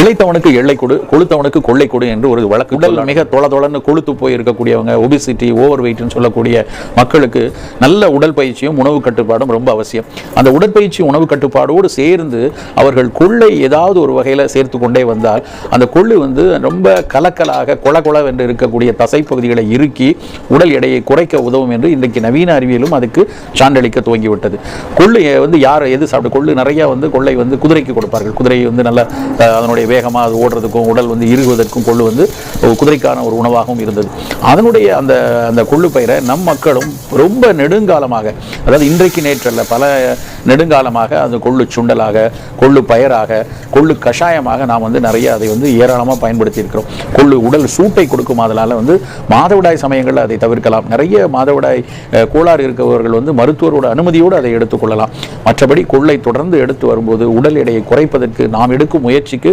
இளைத்தவனுக்கு எல்லை கொடு, கொளுத்தவனுக்கு கொள்ளை கொடு என்று ஒரு வழக்கு. உடல் மிக தொளதொளன்னு கொளுத்து போய் இருக்கக்கூடியவங்க, ஒபிசிட்டி, ஓவர் வெயிட்னு சொல்லக்கூடிய மக்களுக்கு நல்ல உடல் பயிற்சியும் உணவு கட்டுப்பாடும் ரொம்ப அவசியம். அந்த உடற்பயிற்சி உணவு கட்டுப்பாடோடு சேர்ந்து அவர்கள் கொள்ளை ஏதாவது ஒரு வகையில் சேர்த்து கொண்டே வந்தால் அந்த கொள்ளு ரொம்ப கலக்கலாக கொளவென்று இருக்கக்கூடிய தசைப்பகுதிகளை இறுக்கி உடல் எடையை குறைக்க உதவும் என்று இன்றைக்கு நவீன அறிவியலும் அதுக்கு சான்றளிக்க துவங்கிவிட்டது. கொள்ளு யார் எது சாப்பிட்டு கொள்ளு நிறைய கொள்ளை குதிரைக்கு கொடுப்பார்கள். குதிரை நல்ல அதனுடைய வேகமாக அது ஓடுறதுக்கும் உடல் இறுகுவதற்கும் கொள்ளு குதிரைக்கான ஒரு உணவாகவும் இருந்தது. அதனுடைய அந்த அந்த கொள்ளு பயிரை நம் மக்களும் ரொம்ப நெடுங்காலமாக, அதாவது இன்றைக்கு நேற்றல்ல, பல நெடுங்காலமாக அந்த கொள்ளு சுண்டலாக, கொள்ளு பயிராக, கொள்ளு கஷாயமாக நாம் நிறைய அதை ஏராளமாக பயன்படுத்தி இருக்கிறோம். கொள்ளு உடல் சூட்டை கொடுக்கும். அதனால மாதவிடாய் சமயங்களில் அதை தவிர்க்கலாம். நிறைய மாதவிடாய் கோளாறு இருக்கவர்கள் மருத்துவரோட அனுமதியோடு அதை எடுத்துக்கொள்ளலாம். மற்றபடி கொள்ளை தொடர்ந்து எடுத்து வரும்போது உடல் எடையை குறைப்பதற்கு நாம் எடுக்கும் முயற்சிக்கு